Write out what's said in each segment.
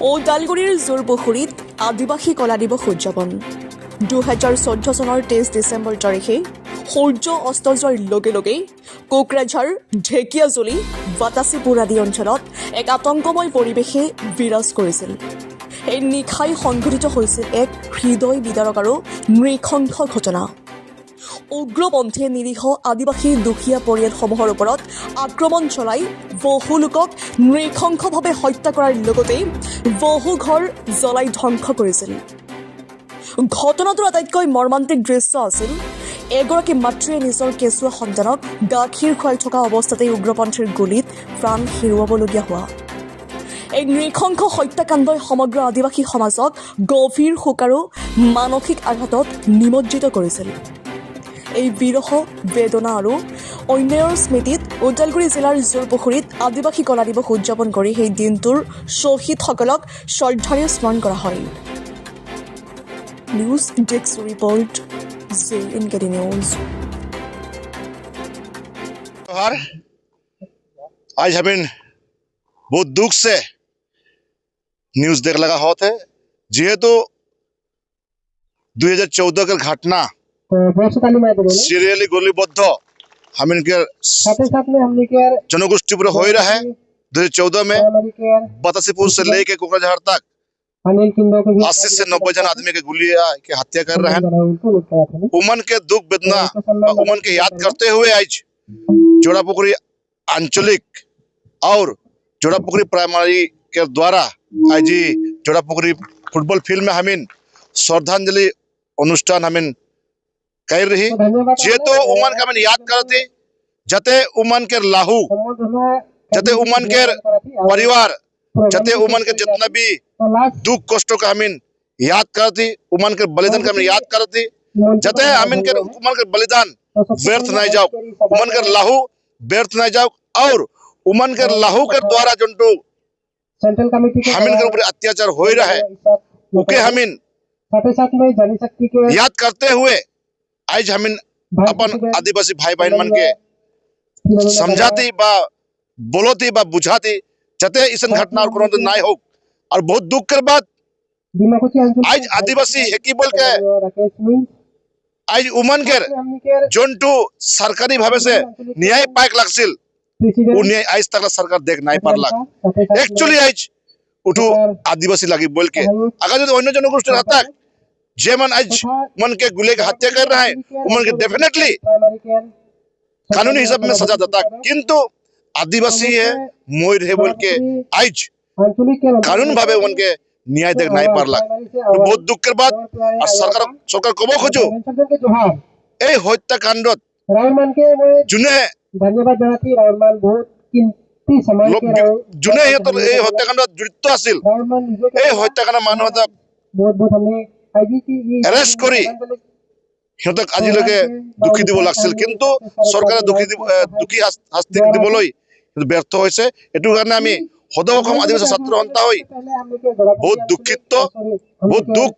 ওদালগুৰিৰ জোৰপুখুৰীত আদিবাসী কলা দিৱস উদযাপন 2014 চনৰ 23 ডিচেম্বৰ তাৰিখে সূৰ্য অস্ত যোৱাৰ লগে লগে কোকৰাঝাৰ ঢেকিয়াজুলি বাতাচীপুৰ আদি অঞ্চলত এক আতংকময় পৰিৱেশে বিৰাজ কৰিছিল। এই নিশাই সংঘটিত হৈছিল এক হৃদয় বিদাৰক আৰু নৃশংস ঘটনা। উগ্ৰপন্থীয়ে নিৰীহ আদিবাসী দুখীয়া পৰিয়ালসমূহৰ ওপৰত আক্ৰমণ চলাই বহু লোকক নৃশংসভাৱে হত্যা কৰাৰ লগতে বহু ঘৰ জ্বলাই ধ্বংস কৰিছিল। ঘটনাটোৰ আটাইতকৈ মৰ্মান্তিক দৃশ্য আছিল এগৰাকী মাতৃয়ে নিজৰ কেঁচুৱা সন্তানক গাখীৰ খুৱাই থকা অৱস্থাতেই উগ্ৰপন্থীৰ গুলীত প্ৰাণ হেৰুৱাবলগীয়া হোৱা। এই নৃশংস হত্যাকাণ্ডই সমগ্ৰ আদিবাসী সমাজক গভীৰ শোক আৰু মানসিক আঘাতত নিমজ্জিত কৰিছিল। এই বিৰহ বেদনা আৰু অন্যায়ৰ স্মৃতিত ওদালগুৰি জিলাৰ জোৰপুখুৰীত আদিবাসী কলা দিৱস উদযাপন কৰি সেই দিনটোৰ শ্বহীদসকলক শ্ৰদ্ধাৰে স্মৰণ কৰা হয়। News desk report JNKD news. आज हमें बहुत दुख से न्यूज देख लगा होते जेहेतु 2014 का घटना सीरियली गोलीबद्ध हमें जनगोष्ठी पूरा हो रहा है। 2014 में बतासीपुर से लेके कोकराझार तक 80 से 90 जन आदमी के गोली के हत्या कर रहे हैं। उमन के दुख वेदना उमन के याद करते हुए आज जोड़ापुकुरी आंचलिक और जोड़ापुकुरी प्राइमरी के द्वारा आज जोड़ापुकुरी फुटबॉल फील्ड में हमें श्रद्धांजलि अनुष्ठान हमें कर रही जेहेतु उमन का हमें याद करते जते उमन के लाहू जते उमन के परिवार जते उमन के जितना भी दुख कष्टों का हमें याद करती उमन के बलिदान का हमें याद करती जते हमें के उमन के बलिदान व्यर्थ नहीं जाओ उमन के लाहू व्यर्थ नहीं जाओ और उमन के लाहू के द्वारा जो हमें के ऊपर अत्याचार हो रहा है उके हमें याद करते हुए आज हमें अपन आदिवासी भाई बहन मन के समझाती बा बोलती बा बुझाती जते इस घटना और कोनो नहीं हो और बहुत दुख के बाद आज आदिवासी है की बोल के आज उमन के जोंटू सरकारी भावे से न्याय पाइक लागसिल उ न्याय आज तक सरकार देख नहीं पारला। एक्चुअली आज उठू आदिवासी लगी बोल के अगर जो अन्य जनगोष्ठी रहता जे मन आज मन के गुले के हत्या कर रहा है उमन के डेफिनेटली कानूनी हिसाब में सजा देता किंतु आदिवासी है मोर है बोल के आज कानून भावे उनके न्याय देख नहीं पारला। तो बहुत दुख के बाद और सरकार कब खोजो ए हत्याकांडत जुने धन्यवाद জানাতি রাউরমান বহুত কিন্তি সমাজ जुने ये तो ए हत्याकांडत जড়িত আছিল এই হত্যাকাণ্ড মানুহ বহুত বহুত আমি আজি কি এরেস্ট করি সিহঁতক আজিলৈকে দুখী দিব লাগছিল কিন্তু চৰকাৰে দুখী শাস্তি দিবলৈ ব্যৰ্থ হৈছে। এটো কাৰণে আমি সদৌ অসম আদিবাসী ছাত্ৰ সন্থা হৈ বহুত দুখিত বহুত দুখ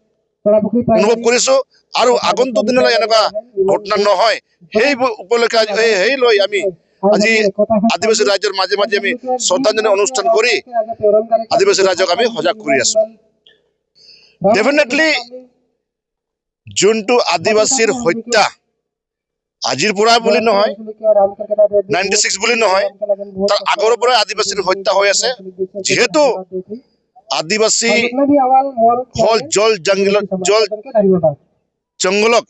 অনুভৱ কৰিছো আৰু আগন্তুক দিনলৈ এনেকুৱা ঘটনা নহয় সেই উপলক্ষে সেই লৈ আমি আজি আদিবাসী ৰাজ্যৰ মাজে মাজে আমি শ্ৰদ্ধাঞ্জলি অনুষ্ঠান কৰি আদিবাসী ৰাজ্যক আমি সজাগ কৰি আছো। ডেফিনেটলি যোনটো আদিবাসীৰ হত্যা আজিৰ পৰা বুলি নহয় 96 বুলি নহয় তাৰ আগৰ পৰা আদিবাসীৰ হত্যা হৈ আছে যেহেতু আদিবাসী হল জল জঙ্গলক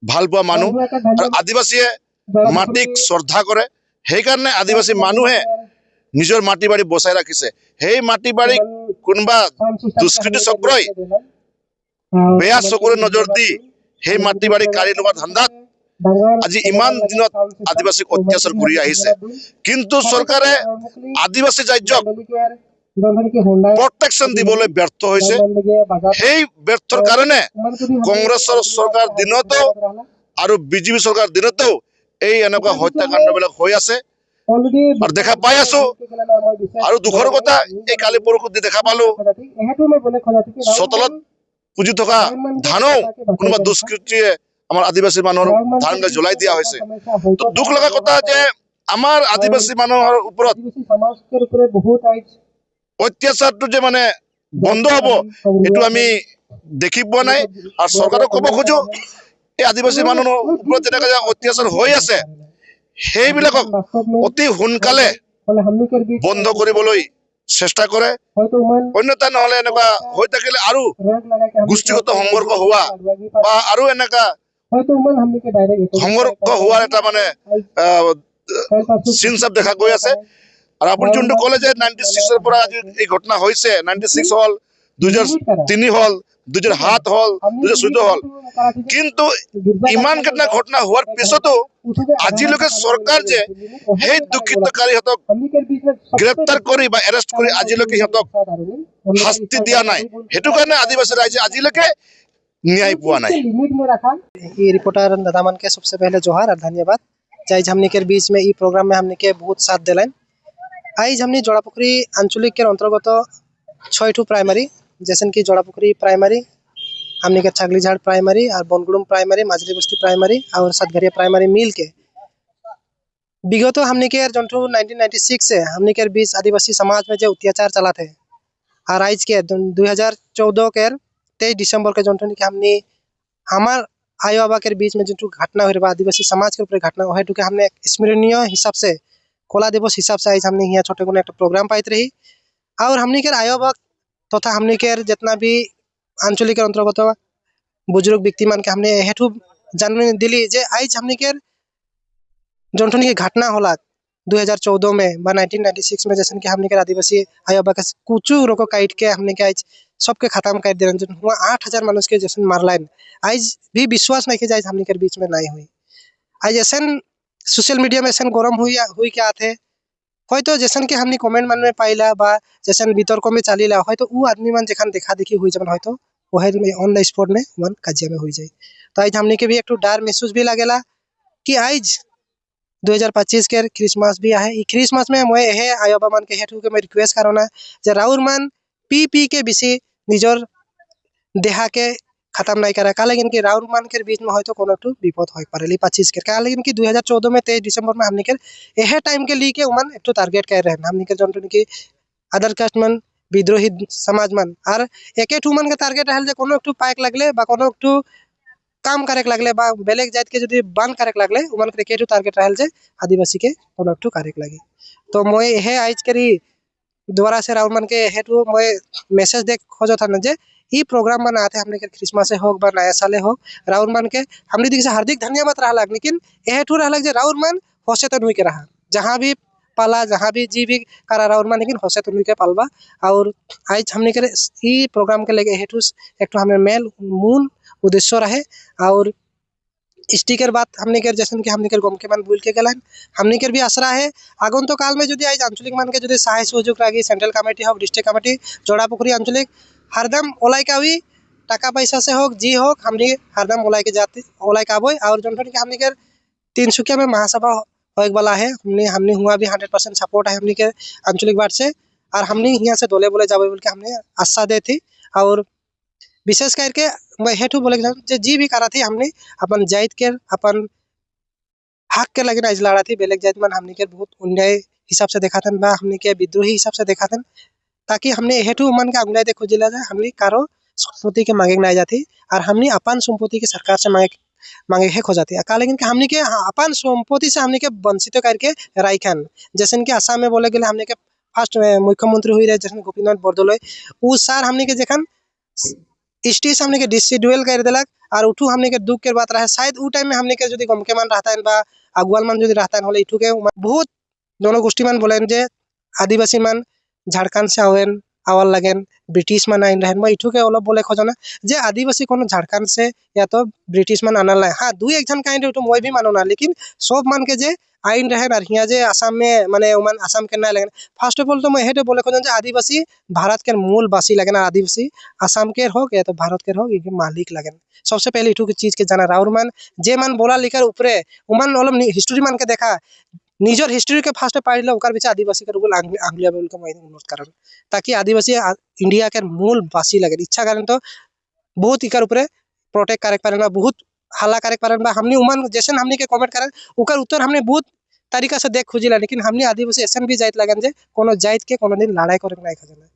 ভাল পোৱা মানুহ আৰু আদিবাসীয়ে মাটিক শ্ৰদ্ধা কৰে সেইকাৰণে আদিবাসী মানুহে নিজৰ মাটি বাৰী বচাই ৰাখিছে। সেই মাটি বাৰী কোনোবা দুষ্কৃতি চক্ৰই বেয়া চকুৰে নজৰ দি সেই মাটি বাৰী কাঢ়ি লোৱাৰ ধান্দাত আজি ইমান দিনত আদিবাসীক অত্যাচাৰ কৰি আহিছে কিন্তু চৰকাৰে আদিবাসী ৰাজ্যক প্ৰটেকশ্যন দিবলৈ ব্যৰ্থ হৈছে। সেই ব্যৰ্থৰ কাৰণে কংগ্ৰেছৰ চৰকাৰ দিনতো আৰু বিজেপি চৰকাৰ দিনতো এই এনেকুৱা হত্যাকাণ্ডবিলাক হৈ আছে আৰু দেখা পাই আছো। আৰু দুখৰ কথা এই কালি পৰহি দেখা পালো চতলত পুজি থকা ধানো কোনোবা দুষ্কৃতিয়ে আমার আদিবাসী মানুহৰ ধান জ্বলাই দিয়া হৈছে। তো দুখ লগা কথা যে আমাৰ আদিবাসী মানুহৰ ওপৰত অত্যাচাৰটো যে মানে বন্ধ হব এইটো আমি দেখি পোৱা নাই আৰু চৰকাৰক ক'ব খোজো এই আদিবাসী মানুহৰ ওপৰত যেনেকৈ অত্যাচাৰ হৈ আছে সেইবিলাকক অতি সোনকালে বন্ধ কৰিবলৈ চেষ্টা কৰে অন্যথা নহলে এনেকুৱা হৈ থাকিলে আৰু গোষ্ঠীগত সংঘৰ্ষ হোৱা বা আৰু এনেকুৱা সংঘৰ্ষ হোৱাৰ এটা মানে চিন চাপ দেখা গৈ আছে আৰু আপুনি যোনটো ক'লে যে 96 পৰা আজি এই ঘটনা হৈছে 96 হল 2003 হল 2007 হল 2014 হল কিন্তু ইমান কেইটা ঘটনা হোৱাৰ পিছতো আজিলৈকে চৰকাৰ যে সেই দুঃখিতকাৰীহঁতক গ্ৰেপ্তাৰ কৰি বা এৰেষ্ট কৰি আজিলৈকে সিহঁতক শাস্তি দিয়া নাই সেইটো কাৰণে আদিবাসী ৰাইজে আজিলৈকে न्याय पुआ नहीं। ये रिपोर्टर दादामन के सबसे पहले जोहार और धन्यवाद। आज हमने के बीच में ई प्रोग्राम में हमने के बहुत साथ दिलाइन। आज हमने जोड़ापुखरी आंचलिक के अंतर्गत 6 प्राइमरी जैसे कि जोड़ापुखरी प्राइमरी हमने के छागलीझाड़ प्राइमरी और बनगुड़ुम प्राइमरी माजली बस्ती प्राइमरी और सतघरिया प्राइमरी मिल के विगत हमने के जो 1996 से हमने के बीच आदिवासी समाज में जो अत्याचार चला थे और आज के 2014 के 23 दिसंबर के जो कि हमने हमार आय बाबा के बीच में जो घटना हो रहा आदिवासी समाज के ऊपर घटना है तो हमने स्मरणीय हिसाब से कोला दिवस हिसाब से आज हमने यहाँ छोटे को एक प्रोग्राम पाई रही और हमने के आय बाबा तथा हमने के जितना भी आंचलिक अंतर्गत बुजुर्ग व्यक्ति मान के हमने हेठू जानकारी दिली जे आज हमने के जो की घटना होला 2014 में 1996 में जैसे कि हमने के आदिवासी आयोबा के कुछ रोको काट के हमने के आज सबके खत्म कर दे हुआ 8000 मनुष्य के जैसे मारलाइन आज भी विश्वास नहीं कि आज हमने के बीच में नहीं हुई आज ऐसा सोशल मीडिया में ऐसा गरम हुई क्या थे तो जैसे कि हमने कमेंट मन में पाइला बा जैसे वितर्क में चलीला तो वो आदमी मन जखान देखा देखी हुई जब तो वही ऑन द स्पॉट में मन काजिया में हुई जाए तो आज हमने के भी एक डर महसूस भी लगेला कि आज 2025 के क्रिसमस भी आहे क्रिसमस में मैं हे आयोबा मान के हेतु के मैं रिक्वेस्ट करना जे राउर मान पी के बेसी निजर देहा के खत्म नहीं करा लेकिन कि राउर मान के बीच में हो तो कोनो विपद हो पारे 25 के लेकिन कि 2014 में 23 दिसंबर में हमने के यह टाइम के लिए के उमन एक टारगेट कर रहे हमने के जन कि अदर कास्ट मन विद्रोही समाज मन और एक मन के टारगेट रहल जे कोनो एक पाइक लगले बा कोनो एक काम करे लगले बा बेलेग जात के जदी बांध करे लगले उमन के केटू टारगेट रहल जे आदिवासी के कोनो एक करे लगे तो मैं हे आज करी द्वारा से राउर मन के हेतु मैं मैसेज देख खोजो था जे ई प्रोग्राम बना आते हमने के क्रिसमस हो बा नया साले हो राउर मन के हमने दिख से हार्दिक धन्यवाद रहा लेकिन हेतु रहा जे राउर मन सचेतन हुई के रहा जहाँ भी पाला जहाँ भी जी भी करा राउर मन लेकिन सचेतन हुई के पालबा और आज हमने के ई प्रोग्राम के लेके हेतु एक हमें मेल मूल उद्देश्य रहे और स्टिकर बात हमने कर जैसे कि हमने कर गम के मन बोल के गलन हमने कर भी आसरा है आगन तो काल में जो आज आंचलिक मान के जो सहाय सहयोग रही सेंट्रल कमिटी हो डिस्ट्रिक्ट कमिटी जोड़ापुखरी आंचलिक हरदम ओलाई का भी टाका पैसा से होक जी होक हमने हरदम ओलाई के जाते ओलाई का आबो और जो हमने कर 300 में महासभा हो वाला है हमने हुआ भी 100% सपोर्ट है हमने के आंचलिक वार्ड से और हमने यहाँ से दोले बोले जावे बोल के हमने आशा दे थी और विशेष करके मैं हेठू बोले जी भी करा थी हमने अपन जात के अपन हक के लगे आज लड़ा थी बेलेग जात मन हमने के बहुत अन्याय हिसाब से देखा था बा हमने के विद्रोही हिसाब से देखा था ताकि हमने हेठू मन का अंगुलाई देखो जिला जाए हमने कारो संपत्ति के मांगे नहीं जाती और हमने अपन संपत्ति के सरकार से मांगे है खो जाती है लेकिन हमने के अपन संपत्ति से हमने के वंचित करके राय खान जैसे कि आसाम में बोले गए हमने के फर्स्ट मुख्यमंत्री हुई रहे जैसे गोपीनाथ बरदलोई उ सार हमने के जखन स्टेज हमने के डिसड्यूल कर दिलक और उठू हमने के दुख के बात रहे शायद उ टाइम में हमने के जो गमके मन रहता है बा अगुवाल मन जो रहता है इठू के बहुत जनगोष्ठी मन बोले जे आदिवासी मन झारखंड से आवेन आवल लगेन ब्रिटिश मन आइन रहन मैं इठू के अलग बोले खोजना जे आदिवासी कोनो झारखंड से या तो ब्रिटिश मन आनल है हाँ दुई एक जन काइंड तो मैं भी मानो ना लेकिन सब मान के जे आइन रहन और हिया जे आसाम में माने उमन आसाम के ना लगन फर्स्ट ऑफ ऑल तो मैं हेटे बोले खोजना जे आदिवासी भारत के मूल वासी लगन आदिवासी आसाम के हो या तो भारत के हो ये मालिक लगन सबसे पहले इठू की चीज के जाना राउर मन जे मन बोला लिखर ऊपरे उमन ओलम हिस्ट्री मान के देखा निजर हिस्ट्री के फास्ट पार्ट लो बीच आदिवासी के रूल आंगलिया बोल के मैं अनुरोध करन ताकि आदिवासी इंडिया के मूल वासी लगे इच्छा करें तो बहुत इकर ऊपर प्रोटेक्ट करे पारे बहुत हल्ला करे पारे हमने उमन जैसे हमने के कमेंट करें उकर उत्तर हमने बहुत तरीका से देख खोजिला लेकिन हमने आदिवासी ऐसा भी जात लगन जे कोनो जात के कोनो दिन लड़ाई करे नहीं खोजना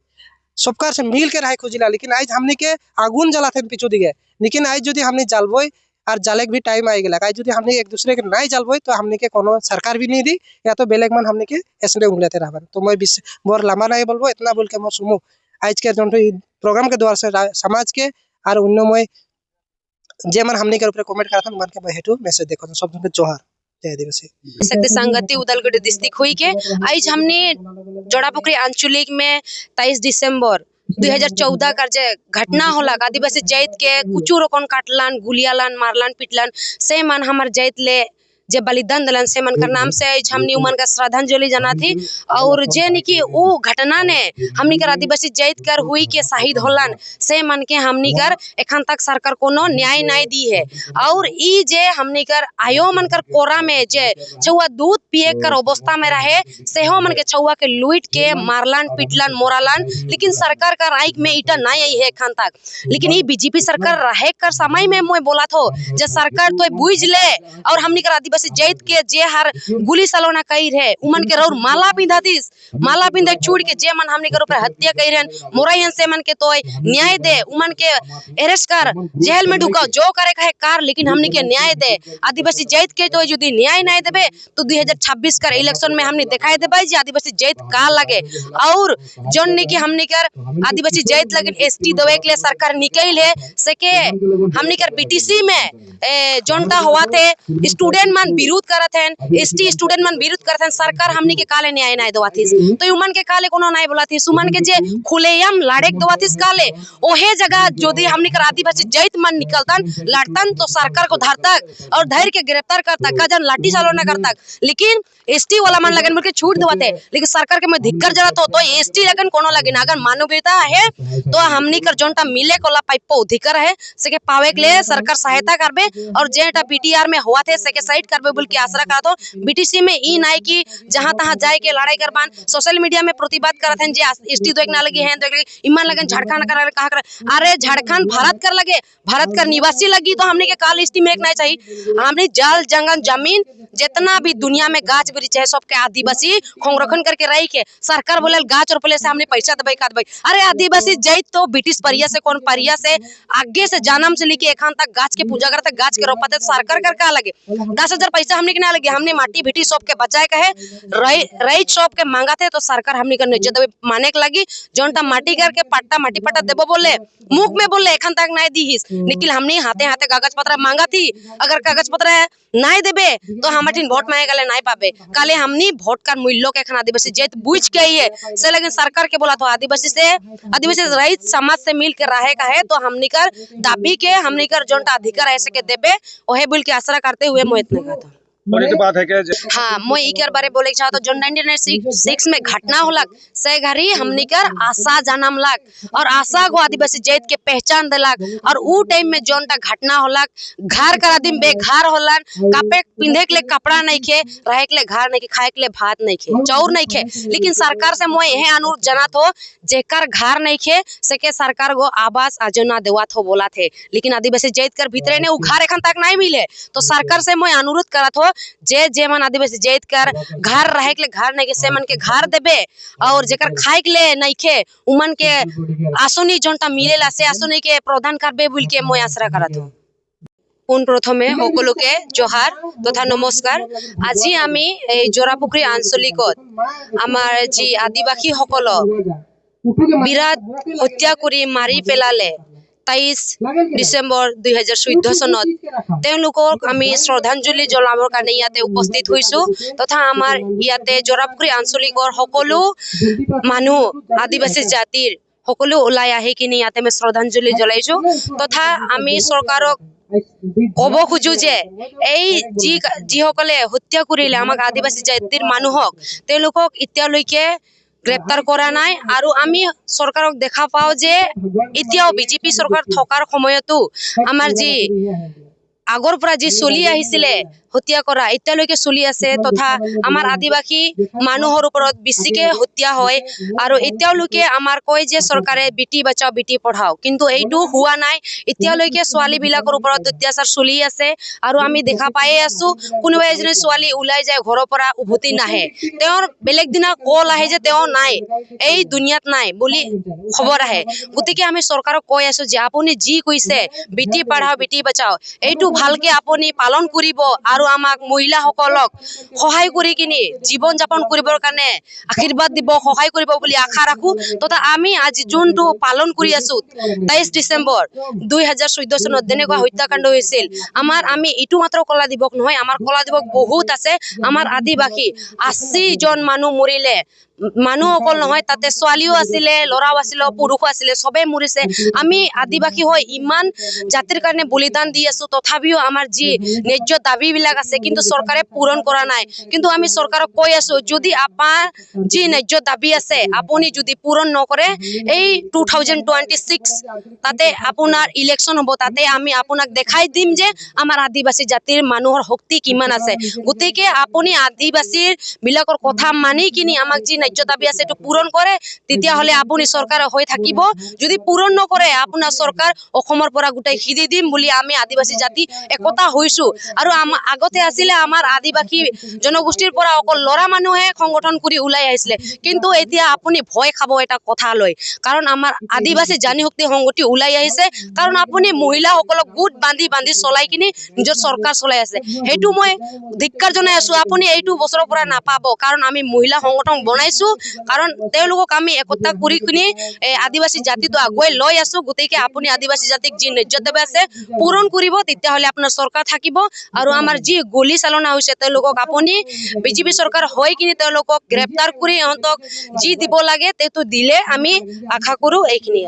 सबकार से मिल के रहे खोजिला लेकिन आज हमने के आगुन जलाते पिछू दिगे लेकिन आज जो हमने जालबोई और जाले भी टाइम आई गला आज जो हमने एक दूसरे के नहीं जालबोई तो हमने के कोनो सरकार भी नहीं दी या तो बेलेग मन हमने के ऐसे उंगलाते रहबन तो मैं बोर लंबा नहीं बोलबो इतना बोल के मैं सुमो आज के जो प्रोग्राम के द्वारा से समाज के और उन्नमय जे मन हमने के ऊपर कमेंट करथन मन के मैं हेतु मैसेज देखो सब जन जोहार जय आदिवासी शक्ति संगति उदलगढ़ डिस्ट्रिक्ट हुई के आज हमने जोड़ापोखरी आंचलिक में 23 दिसंबर 2014 का जे घटना होला आदिवासी जैत के कुछ रोकन काटलान गुलियालान मारलान पिटलान से मन हमार जैत ले जे बलिदान दलन से मन का नाम से हमनी उमन का श्रद्धांजलि जाना थी और जे निकी वो घटना ने हमनी कर आदिवासी जैत कर हुई के शहीद होलन से मन के हमनी कर एखन तक सरकार कोनो न्याय नहीं दी है और ई जे हमनी कर आयो मन कर कोरा में जे छुआ दूध पिए कर अवस्था में रहे से हो मन के छुआ के लूट के मारलान पिटलान मोरालान लेकिन सरकार का राइक में इटा नहीं आई है एखन तक लेकिन ई बीजेपी सरकार रहे कर समय में मैं बोला थो जे सरकार तो बुझ ले और हमनी कर आदिवासी जैत के जे हर गुली सलोना कही रहे उमन के रौर माला पिंधातीस माला पिंधा छुड़ के जे मन हमने के ऊपर हत्या कही रहे मोरायन से मन के तो न्याय दे उमन के अरेस्ट कर जेल में ढुकाओ जो करे कहे कार लेकिन हमने के न्याय दे आदिवासी जैत के तो यदि न्याय नहीं देबे तो 2026 कर इलेक्शन में हमने दिखाई देबे जे आदिवासी जैत का लगे और जोन ने कि हमने कर आदिवासी जैत लगे एसटी देवे के लिए सरकार निकल है सके हमने कर बीटीसी में जोनटा हुआ थे स्टूडेंट मन विरोध करत हैं एसटी स्टूडेंट मन विरोध करत हैं सरकार हमनी के काले न्याय नहीं देवाथिस तो उमन के काले कोनो नहीं बोलाथिस उमन के जे खुलेआम लड़े देवाथिस काले ओहे जगह यदि हमनी के आदिवासी जैत मन निकलतन लड़तन तो सरकार को धरतक और धैर्य के गिरफ्तार करतक का जन लाठी चालो न करतक लेकिन एसटी वाला मन लगन के छूट देवाते लेकिन सरकार के मैं धिक्कर जरा तो एसटी लगन कोनो लगन अगर मानवीयता है तो हमनी कर जोनटा मिले कोला पाइपो अधिकार है से पावे के लिए सरकार सहायता करबे और जेटा पीटीआर में हुआ थे से साइड करबे बोल के आसरा करा तो बीटीसी में ई नाई की जहां तहां जाए के लड़ाई करबान सोशल मीडिया में प्रतिवाद करत हैं जे एसटी तो एक ना लगी है तो ईमान लगन झारखंड कर कहा कर अरे झारखंड भारत कर लगे भारत का निवासी लगी तो हमने के काल एसटी में एक नहीं चाहिए हमने जल जंगल जमीन जितना भी दुनिया में गाछ वृक्ष है सबके आदिवासी संरक्षण करके रही के सरकार बोले गाछ रोपले से हमने पैसा देबे का देबे अरे आदिवासी जैत तो ब्रिटिश परिया से कौन परिया से आगे से जन्म से लेके एखन तक गाछ के पूजा करते गाछ के रोपते सरकार कर का लगे 10,000 पैसा हमने के ना लगे हमने माटी भिटी सब के बचाए कहे रही सब के मांगा थे तो सरकार हमने के निज देबे माने के लगी जोनटा माटी करके पट्टा माटी पट्टा देबो बोले मुख में बोले एखन तक नहीं दीहिस लेकिन हमने हाथे हाथे कागज पत्र मांगा थी अगर कागज पत्र नहीं देबे तो हमारे वोट मांगे गले नहीं पाबे काले हमनी वोट कर मूल्यों के एखन आदिवासी जैत बुझ के ही है से लेकिन सरकार के बोला तो आदिवासी रहित समाज से मिल के रहे का है तो हमनी कर दाबी के हमनी कर जोनटा अधिकार ऐसे के देबे ओहे बोल के आसरा करते हुए मोहित ने कहा था बोले के बात है क्या हाँ मैं इकर बारे बोले के चाहता जो 1996 में घटना होलक से घरी हमनी कर आशा जन्म लग और आशा को आदिवासी जैत के पहचान दिलक और उ टाइम में जोनटा घटना होलक घर कर आदमी बेघर होलन कपे पिंधे के लिए कपड़ा नहीं खे रहे के लिए घर नहीं खे खाए के लिए भात नहीं खे चाउर नहीं खे लेकिन सरकार से मैं यह अनुरोध जनात हो जेकर घर नहीं खे से के सरकार को आवास योजना देवात हो बोला थे लेकिन आदिवासी जैत कर भीतरे ने उ घर एखन तक नहीं मिले तो सरकार से मैं अनुरोध करत हो जे मन आदिवासी जैत कर घर रहे के लिए घर नहीं के से मन के घर देबे और जेकर खाए के लिए नहीं खे उमन के आसुनी जोनटा मिलेला से आसुनी के प्रदान करबे बोल के मैं आशा करत हूं पुन प्रथमे सकलोके जोहार तथा नमस्कार আজি আমি এই জোড়াপুখুৰী আঞ্চলিকত আমাৰ যি আদিবাসী সকল বিৰাট হত্যা কৰি মাৰি পেলালে 23 ডিসেম্বৰ 2014 চনত তেওঁলোকক আমি শ্ৰদ্ধাঞ্জলি জনাবৰ কাৰণে ইয়াতে উপস্থিত হৈছো তথা আমাৰ ইয়াতে জোড়াপুখুৰী আঞ্চলিকৰ সকলো মানুহ আদিবাসী জাতিৰ সকলো ওলাই আহি কিনে ইয়াতে আমি শ্ৰদ্ধাঞ্জলি জ্বলাইছো তথা আমি চৰকাৰক কব খুঁজো যে এই যিসকলে হত্যা কৰিলে আমাক আদিবাসী জাতিৰ মানুহক তেওঁলোকক এতিয়ালৈকে গ্ৰেপ্তাৰ কৰা নাই আৰু আমি চৰকাৰক দেখা পাও যে এতিয়াও বিজেপি চৰকাৰ থকাৰ সময়তো আমাৰ যি আগৰ পৰা যি চলি আহিছিলে হত্যা কৰা এতিয়ালৈকে চলি আছে তথা আমাৰ আদিবাসী মানুহৰ ওপৰত বেছিকে হত্যা হয় আৰু এতিয়ালৈকে আমাৰ কয় যে চৰকাৰে বেটি বাঁচাও বেটি পঢ়াও কিন্তু এইটো হোৱা নাই এতিয়ালৈকে ছোৱালীবিলাকৰ ওপৰত অত্যাচাৰ চলি আছে আৰু আমি দেখা পায়ে আছো কোনোবা এজনী ছোৱালী ওলাই যায় ঘৰৰ পৰা উভতি নাহে তেওঁৰ বেলেগ দিনা কল আহে যে তেওঁ নাই এই দুনিয়াত নাই বুলি খবৰ আহে গতিকে আমি চৰকাৰক কৈ আছো যে আপুনি যি কৈছে বেটি পঢ়াও বেটি বাঁচাও এইটো ভালকে আপুনি পালন কৰিব আৰু আমাক মহিলাসকলক সহায় কৰি কিনি জীৱন যাপন কৰিবৰ কাৰণে আশীৰ্বাদ দিব সহায় কৰিব বুলি আশা ৰাখো তথা আমি আজি যোনটো পালন কৰি আছো 23 ডিসেম্বৰ 2014 চনত যেনেকুৱা হত্যাকাণ্ড হৈছিল আমি ইটো মাত্ৰ কলা দিৱস নহয় আমাৰ কলা দিৱস বহুত আছে আমাৰ আদিবাসী 80 জন মানুহ মৰিলে মানুহ অকল নহয় তাতে ছোৱালীও আছিলে লৰাও আছিলে পুৰুষো আছিলে সবে মৰিছে আমি আদিবাসী হৈ ইমান জাতিৰ কাৰণে বলিদান দি আছো তথাপিও আমাৰ যি ন্যায্য দাবী বিলাক আছে কিন্তু চৰকাৰে পূৰণ কৰা নাই কিন্তু আমি চৰকাৰক কৈ আছো যদি আপোনাৰ যি ন্যায্য দাবী আছে আপুনি যদি পূৰণ নকৰে এই 2026 তাতে আপোনাৰ ইলেকশন হ'ব তাতে আমি আপোনাক দেখাই দিম যে আমাৰ আদিবাসী জাতিৰ মানুহৰ শক্তি কিমান আছে গতিকে আপুনি আদিবাসীৰ বিলাকৰ কথা মানি কিনি আমাক যি ন্যায্য দাবী আছে এটো পূৰণ কৰে তেতিয়া হলে আপুনি চৰকাৰ হৈ থাকিব যদি পূৰণ নকৰে আপোনাৰ চৰকাৰ অসমৰ পৰা গুটাই খিদি দিম বুলি আমি আদিবাসী জাতি একতা হৈছো আৰু আগতে আছিল আমাৰ আদিবাসী জনগোষ্ঠীৰ পৰা অকল লৰা মানুহে সংগঠন কৰি ওলাই আহিছিল কিন্তু এতিয়া আপুনি ভয় খাব এটা কথা লৈ কাৰণ আমাৰ আদিবাসী জানি শক্তি সংগঠি ওলাই আহিছে কাৰণ আপুনি মহিলাসকলক গুট বান্ধি বান্ধি চলাই কিনি নিজৰ চৰকাৰ চলাই আছে হেতু মই ধিক্কাৰ জনাই আছো আপুনি এইটো বছৰৰ পৰা নাপাব কাৰণ আমি মহিলা সংগঠন বনাইছো কাৰণ তেওঁলোকক আমি একতা কৰি কিনি আদিবাসী জাতিটো আগুৱাই লৈ আছো গতিকে আপুনি আদিবাসী জাতিক যি ন্যায্য দাবী আছে পূৰণ কৰিব তেতিয়া হলে আপোনাৰ চৰকাৰ থাকিব আৰু আমাৰ যি গুলি চালনা হৈছে তেওঁলোকক আপুনি বিজেপি চৰকাৰ হৈ কিনি তেওঁলোকক গ্ৰেপ্তাৰ কৰি ইহঁতক যি দিব লাগে তেটো দিলে আমি আশা কৰো এইখিনি